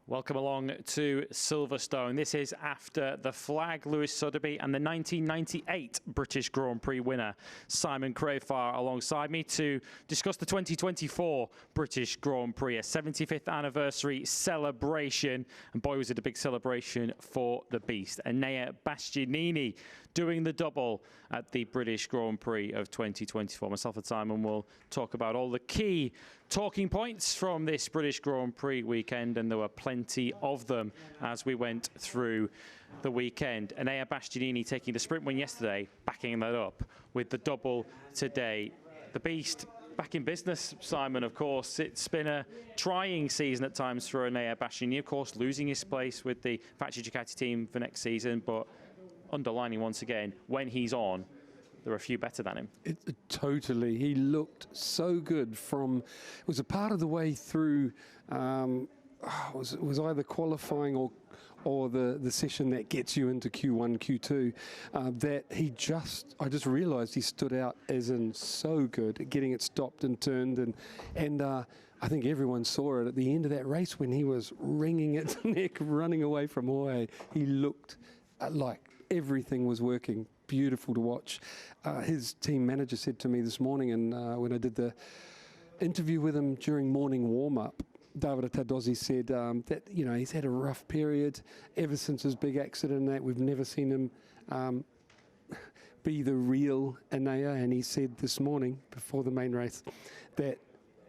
Welcome along to Silverstone. This is after the flag, Lewis Suddaby, and the 1998 British Grand Prix winner, Simon Crafar, alongside me to discuss the 2024 British Grand Prix, a 75th anniversary celebration. And boy, was it a big celebration for the beast. Enea Bastianini doing the double at the British Grand Prix of 2024. Myself and Simon will talk about all the key talking points from this British Grand Prix weekend, and there were plenty of them as we went through the weekend. Enea Bastianini taking the sprint win yesterday, backing that up with the double today. The beast back in business, Simon, of course. It's been a trying season at times for Enea Bastianini, of course, losing his place with the Factory Ducati team for next season, but underlining once again, when he's on, there are a few better than him. Totally. He looked so good from, it was a part of the way through, was either qualifying or the session that gets you into Q1, Q2, that I just realised he stood out as in so good at getting it stopped and turned, and I think everyone saw it at the end of that race when he was wringing its neck, running away from Jorge. He looked like everything was working. Beautiful to watch. His team manager said to me this morning, and when I did the interview with him during morning warm-up, David Tardozzi said that he's had a rough period ever since his big accident. That we've never seen him be the real Enea, and he said this morning before the main race that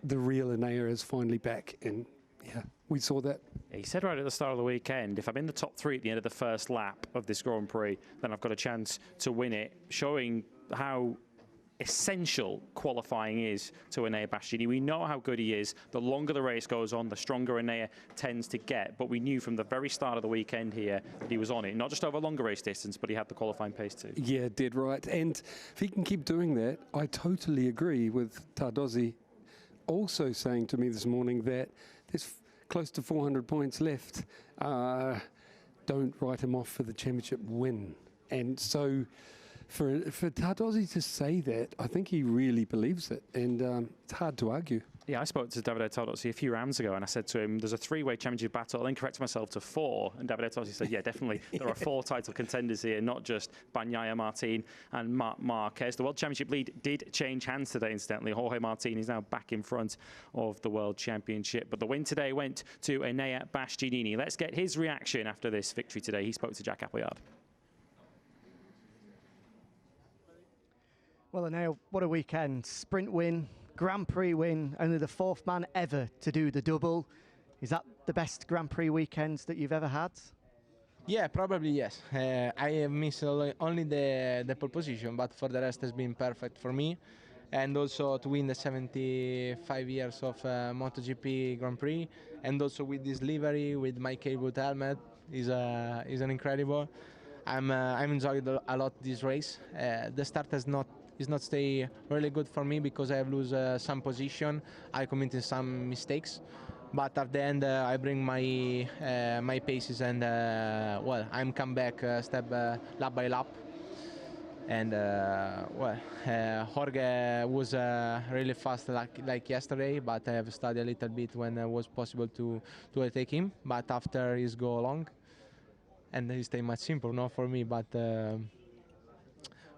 the real Enea is finally back, and yeah, we saw that. He said right at the start of the weekend, if I'm in the top three at the end of the first lap of this Grand Prix, then I've got a chance to win it, showing how essential qualifying is to Enea Bastianini. We know how good he is. The longer the race goes on, the stronger Enea tends to get. But we knew from the very start of the weekend here that he was on it, not just over longer race distance, but he had the qualifying pace too. Yeah, dead right. And if he can keep doing that, I totally agree with Tardozzi also saying to me this morning that there's close to 400 points left. Don't write him off for the championship win. And so for Tardozzi to say that, I think he really believes it, and it's hard to argue. Yeah, I spoke to David Tardozzi a few rounds ago, and I said to him, there's a three-way championship battle. I then corrected myself to four, and David Tardozzi said, yeah, definitely, there are four title contenders here, not just Bagnaia, Martin, and Marc Marquez. The World Championship lead did change hands today, incidentally. Jorge Martin is now back in front of the World Championship, but the win today went to Enea Bastianini. Let's get his reaction after this victory today. He spoke to Jack Appleyard. Well, Enea, what a weekend. Sprint win, Grand Prix win, only the fourth man ever to do the double. Is that the best Grand Prix weekends that you've ever had? Yeah, probably yes. I have missed only the pole position, but for the rest has been perfect for me. And also to win the 75 years of MotoGP Grand Prix, and also with this livery, with my cable helmet, is an incredible. I'm enjoying a lot this race. The start is not stay really good for me because I have lose some position. I committed some mistakes, but at the end I bring my my paces, and well, I'm come back lap by lap. And Jorge was really fast like yesterday, but I have studied a little bit when it was possible to overtake him. But after he's go along, and he stay much simple, not for me, but.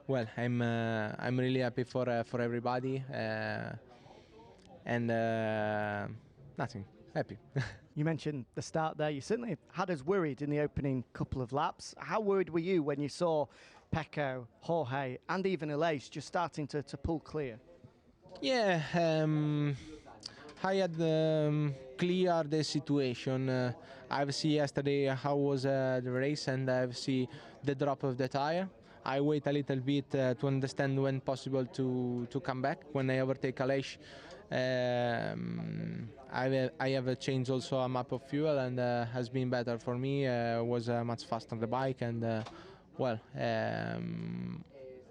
Well, I'm really happy for everybody, and nothing, happy. You mentioned the start there. You certainly had us worried in the opening couple of laps. How worried were you when you saw Pecco, Jorge, and even Aleix just starting to pull clear? Yeah, I had clear the situation. I've seen yesterday how was the race, and I've seen the drop of the tire. I wait a little bit to understand when possible to come back. When I overtake Aleix, I have changed also a map of fuel, and has been better for me. Was much faster on the bike, and well,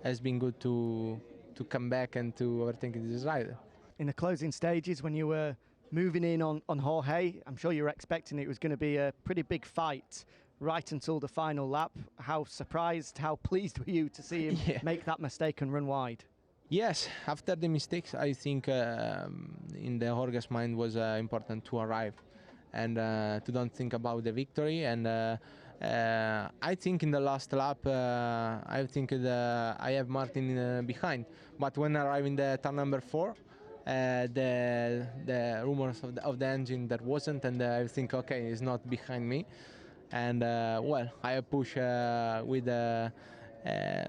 has been good to come back and to overtake this rider. In the closing stages, when you were moving in on Jorge, I'm sure you were expecting it was going to be a pretty big fight right until the final lap. How surprised, how pleased were you to see him make that mistake and run wide? Yes, after the mistakes, I think in the Jorge's mind was important to arrive. to don't think about the victory. And I think in the last lap, I think I have Martin behind. But when I arrive in the turn number 4, the rumors of the engine that wasn't, and I think, okay, he's not behind me. And well, I push with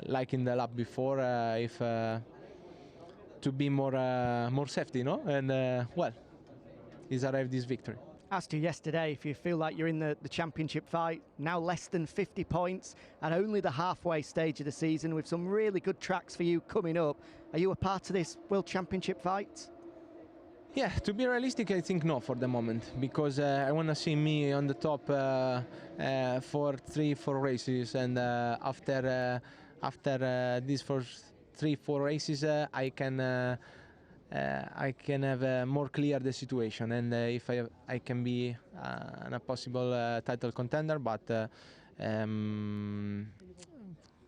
like in the lap before, if to be more safety, no? And well, he's arrived this victory. Asked you yesterday if you feel like you're in the championship fight, now less than 50 points and only the halfway stage of the season with some really good tracks for you coming up. Are you a part of this World Championship fight? Yeah, to be realistic, I think no for the moment, because I want to see me on the top for 3-4 races, and after these first 3-4 races, I can have more clear the situation, and if I can be a possible title contender, but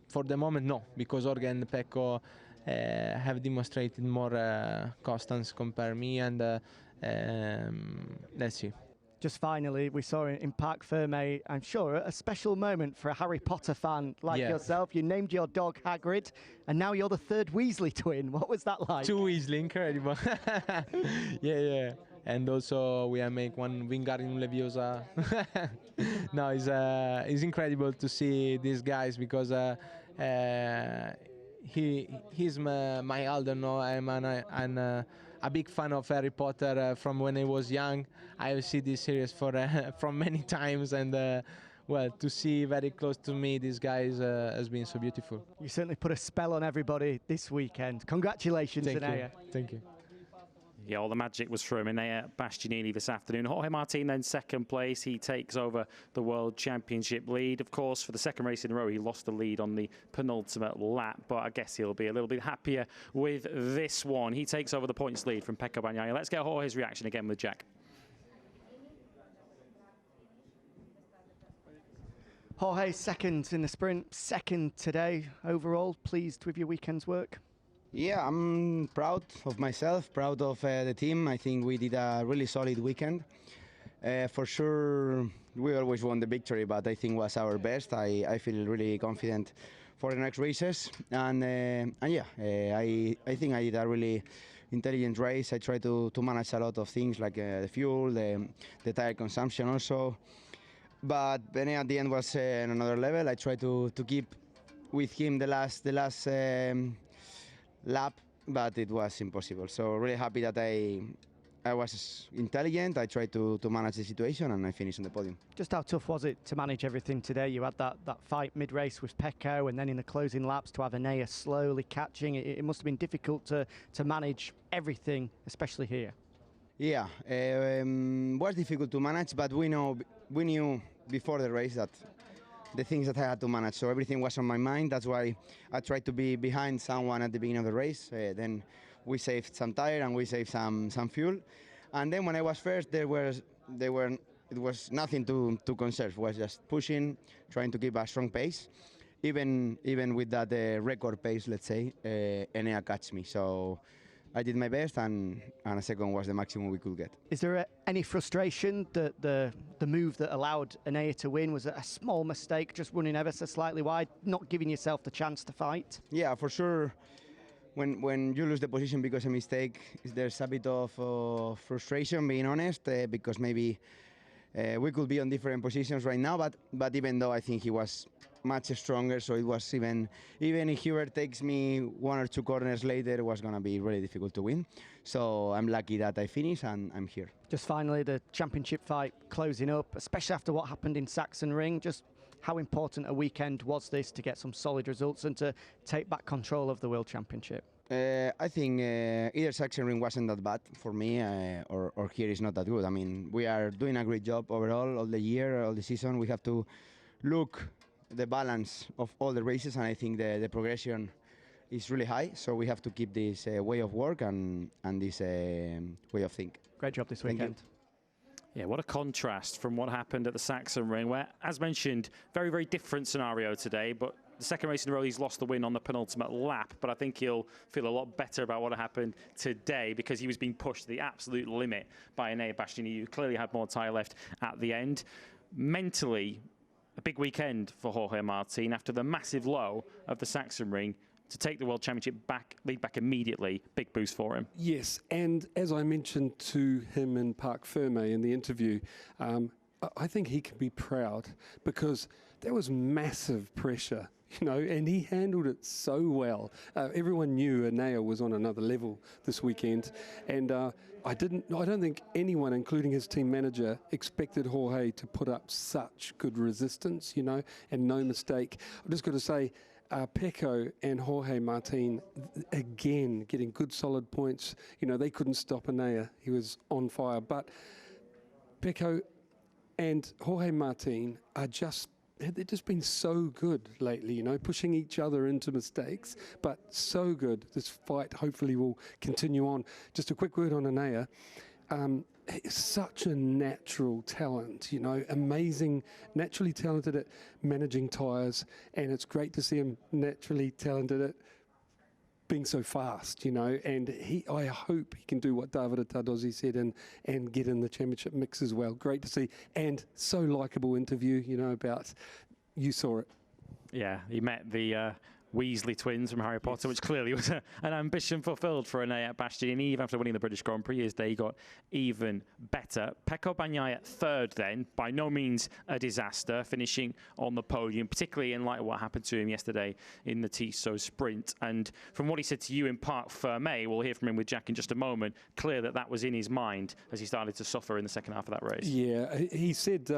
for the moment no, because Jorge and Pecco have demonstrated more constance compared me, and let's see. Just finally, we saw in Parc Fermé, I'm sure, a special moment for a Harry Potter fan like yourself. You named your dog Hagrid, and now you're the third Weasley twin. What was that like? 2 Weasley, incredible. yeah. And also we make one Wingardium Leviosa. No, it's incredible to see these guys, because he's my elder. No, I'm a big fan of Harry Potter from when I was young. I see this series from many times, and well, to see very close to me these guys has been so beautiful. You certainly put a spell on everybody this weekend. Congratulations, Bagnaia. Thank you. Yeah, all the magic was from Enea Bastianini this afternoon. Jorge Martin then second place. He takes over the World Championship lead. Of course, for the second race in a row, he lost the lead on the penultimate lap, but I guess he'll be a little bit happier with this one. He takes over the points lead from Pecco Bagnaia. Let's get Jorge's reaction again with Jack. Jorge, second in the sprint, second today. Overall, pleased with your weekend's work? Yeah, I'm proud of myself, proud of the team. I think we did a really solid weekend. For sure, we always won the victory, but I think it was our best. I feel really confident for the next races. And yeah, I think I did a really intelligent race. I tried to manage a lot of things like the fuel, the tire consumption also. But Bene at the end was on another level. I tried to keep with him the last lap, but it was impossible. So really happy that I was intelligent. I tried to manage the situation, and I finished on the podium. Just how tough was it to manage everything today? You had that fight mid-race with Pecco, and then in the closing laps to have Enea slowly catching. It must have been difficult to manage everything, especially here. Yeah, was difficult to manage, but we knew before the race that the things that I had to manage, so everything was on my mind. That's why I tried to be behind someone at the beginning of the race. Then we saved some tire and we saved some fuel. And then when I was first, it was nothing to conserve. It was just pushing, trying to keep a strong pace. Even with that record pace, let's say, Enea catch me. So I did my best, and a second was the maximum we could get. Is there any frustration that the move that allowed Enea to win was a small mistake, just running ever so slightly wide, not giving yourself the chance to fight? Yeah, for sure. When you lose the position because of a mistake, there's a bit of frustration, being honest, because maybe we could be on different positions right now, but even though I think he was much stronger, so it was even if he overtakes me 1 or 2 corners later, it was going to be really difficult to win. So I'm lucky that I finished, and I'm here. Just finally, the championship fight closing up, especially after what happened in Sachsenring. Just how important a weekend was this to get some solid results and to take back control of the World Championship? I think either Sachsenring wasn't that bad for me, or here is not that good. I mean, we are doing a great job overall, all the year, all the season. We have to look the balance of all the races, and I think the progression is really high. So we have to keep this way of work and this way of think. Great job this weekend. Yeah, what a contrast from what happened at the Sachsenring, where, as mentioned, very, very different scenario today, but the second race in a row he's lost the win on the penultimate lap, but I think he'll feel a lot better about what happened today because he was being pushed to the absolute limit by Bastianini, who clearly had more tyre left at the end. Mentally, a big weekend for Jorge Martin after the massive low of the Sachsenring. To take the World Championship lead back immediately, big boost for him. Yes, and as I mentioned to him in Parc Ferme in the interview, I think he can be proud because there was massive pressure, you know, and he handled it so well. Everyone knew Bagnaia was on another level this weekend, and I don't think anyone, including his team manager, expected Jorge to put up such good resistance, you know, and no mistake. I've just got to say, Pecco and Jorge Martin, again, getting good solid points. You know, they couldn't stop Bagnaia. He was on fire. But Pecco and Jorge Martin they've just been so good lately, you know, pushing each other into mistakes, but so good. This fight hopefully will continue on. Just a quick word on Bagnaia. Such a natural talent, you know, amazing, naturally talented at managing tyres, and it's great to see him naturally talented at being so fast, you know, and I hope he can do what Davide Tardozzi said and get in the championship mix as well. Great to see, and so likeable interview, you know, you saw it. Yeah, he met the Weasley twins from Harry Potter, which clearly was an ambition fulfilled for Bastianini. Even after winning the British Grand Prix, his day got even better. Pecco Bagnaia third then, by no means a disaster, finishing on the podium, particularly in light of what happened to him yesterday in the Tissot sprint. And from what he said to you in Parc Ferme, we'll hear from him with Jack in just a moment, clear that was in his mind as he started to suffer in the second half of that race. Yeah, he said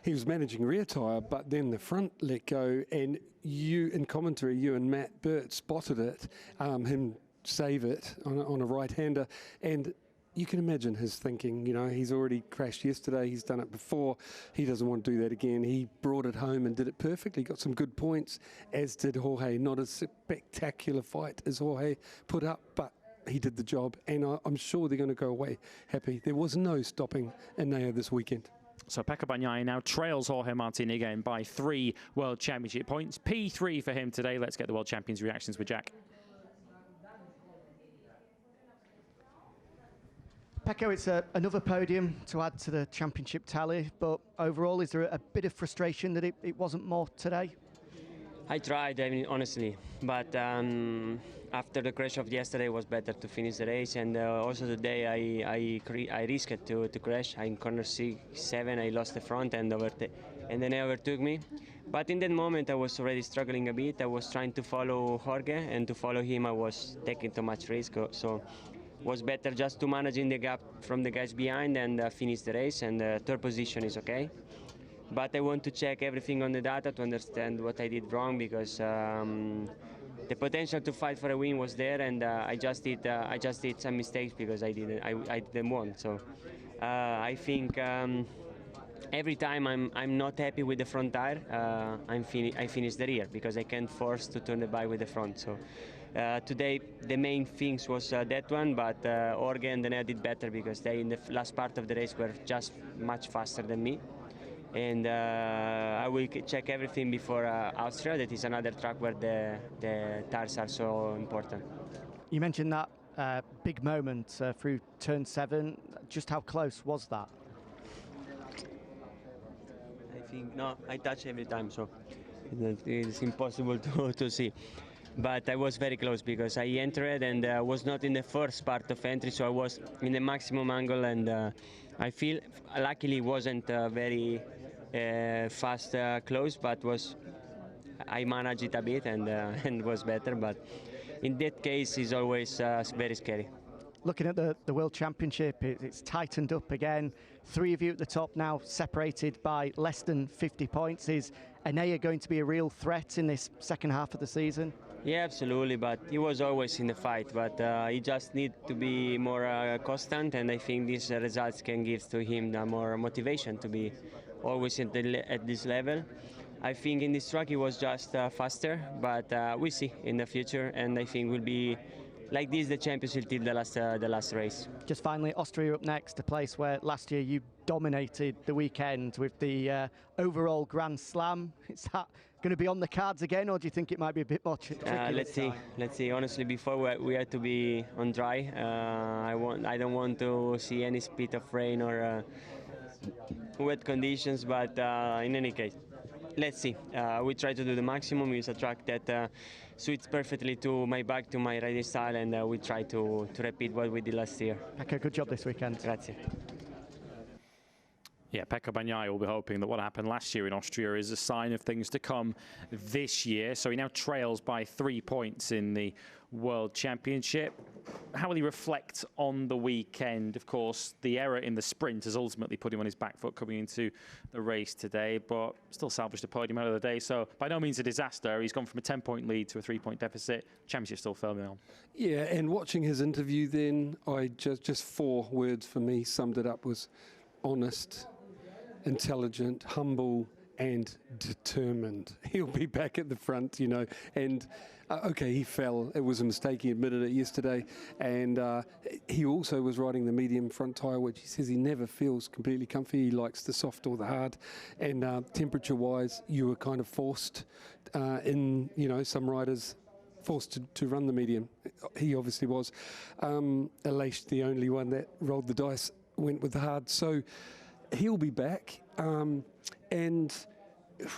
he was managing rear tyre, but then the front let go, and you, in commentary, you and Matt Burt spotted it, him save it on a right-hander, and you can imagine his thinking. You know, he's already crashed yesterday, he's done it before, he doesn't want to do that again. He brought it home and did it perfectly, got some good points, as did Jorge. Not a spectacular fight as Jorge put up, but he did the job, and I'm sure they're going to go away happy. There was no stopping Bagnaia this weekend. So Pecco Bagnaia now trails Jorge Martin again by 3 World Championship points. P3 for him today. Let's get the World Champions reactions with Jack. Pecco, it's another podium to add to the championship tally, but overall, is there a bit of frustration that it wasn't more today? I tried, I mean, honestly, but after the crash of yesterday, it was better to finish the race, and also today I risked to crash. In corner 7, I lost the front and then they overtook me. But in that moment, I was already struggling a bit. I was trying to follow Jorge, and to follow him, I was taking too much risk. So it was better just to manage in the gap from the guys behind and finish the race. And third position is okay. But I want to check everything on the data to understand what I did wrong, because the potential to fight for a win was there, and I just did some mistakes because I didn't want. So I think every time I'm not happy with the front tire, I finish the rear because I can't force to turn the bike with the front. So today the main things was that one, but Jorge and Bagnaia did better because they in the last part of the race were just much faster than me. And I will check everything before Austria. That is another track where the tires are so important. You mentioned that big moment through turn 7. Just how close was that? I think, no, I touch every time, so it's impossible to see. But I was very close because I entered and was not in the first part of entry, so I was in the maximum angle, and I feel luckily wasn't very fast close, but I managed it a bit and was better. But in that case, it's always very scary. Looking at the World Championship, it's tightened up again. 3 of you at the top now, separated by less than 50 points. Is Bagnaia going to be a real threat in this second half of the season? Yeah, absolutely, but he was always in the fight, but he just needs to be more constant, and I think these results can give to him more motivation to be always at this level. I think in this track he was just faster, but we see in the future, and I think will be like this, the champions will till the last race. Just finally, Austria up next, a place where last year you dominated the weekend with the overall Grand Slam. Is that going to be on the cards again, or do you think it might be a bit more tricky? Let's see. Let's see. Honestly, before we had to be on dry. I don't want to see any spit of rain or wet conditions. But in any case, let's see. We try to do the maximum. It's a track that suits perfectly to my bike, to my riding style, and we try to repeat what we did last year. Okay, good job this weekend. Grazie. Yeah, Pecco Bagnaia will be hoping that what happened last year in Austria is a sign of things to come this year. So he now trails by 3 points in the World Championship. How will he reflect on the weekend? Of course, the error in the sprint has ultimately put him on his back foot coming into the race today, but still salvaged a podium out of the day. So by no means a disaster. He's gone from a 10-point lead to a 3-point deficit. Championship still firmly on. Yeah, and watching his interview then, I just 4 words for me summed it up: was honest, intelligent, humble, and determined. He'll be back at the front, you know. And okay, he fell. It was a mistake. He admitted it yesterday. And he also was riding the medium front tyre, which he says he never feels completely comfy. He likes the soft or the hard. And temperature-wise, you were kind of forced in, you know, some riders forced to run the medium. He obviously was. Aleix, the only one that rolled the dice, went with the hard. So he'll be back. And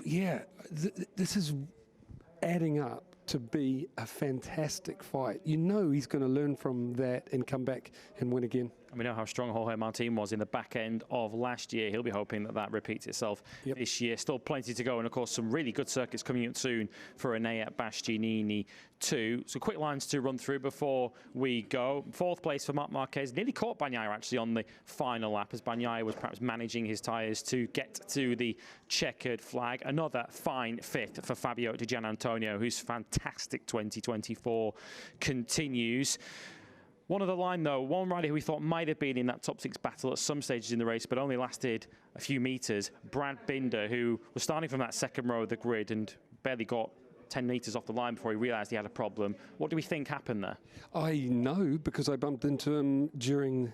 yeah, this is adding up to be a fantastic fight. You know he's going to learn from that and come back and win again. And we know how strong Jorge Martin was in the back end of last year. He'll be hoping that that repeats itself this year. Still plenty to go. And, of course, some really good circuits coming up soon for Enea Bastianini too. So quick lines to run through before we go. 4th place for Marc Marquez. Nearly caught Bagnaia, actually, on the final lap, as Bagnaia was perhaps managing his tyres to get to the checkered flag. Another fine 5th for Fabio Di Gianantonio, whose fantastic 2024 continues. One other line, though, one rider who we thought might have been in that top 6 battle at some stages in the race, but only lasted a few metres, Brad Binder, who was starting from that second row of the grid and barely got 10 metres off the line before he realised he had a problem. What do we think happened there? I know, because I bumped into him during,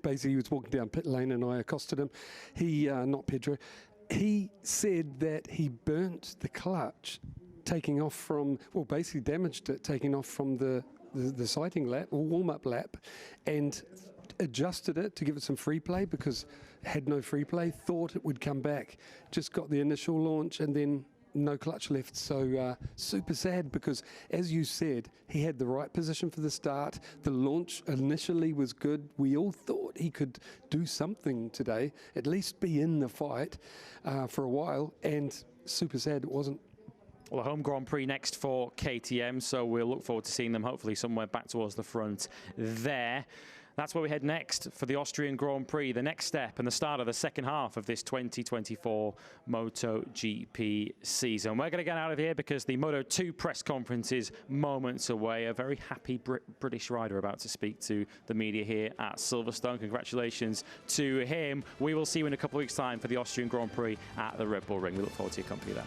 basically he was walking down pit lane and I accosted him. He, not Pedro, he said that he burnt the clutch taking off from, well, basically damaged it taking off from the sighting lap or warm-up lap, and adjusted it to give it some free play because it had no free play, thought it would come back, just got the initial launch and then no clutch left. So super sad, because as you said, he had the right position for the start. The launch initially was good. We all thought he could do something today, at least be in the fight for a while, and super sad it wasn't. Well, a home Grand Prix next for KTM, so we'll look forward to seeing them hopefully somewhere back towards the front there. That's where we head next for the Austrian Grand Prix, the next step and the start of the second half of this 2024 MotoGP season. We're going to get out of here because the Moto2 press conference is moments away. A very happy British rider about to speak to the media here at Silverstone. Congratulations to him. We will see you in a couple of weeks' time for the Austrian Grand Prix at the Red Bull Ring. We look forward to your company there.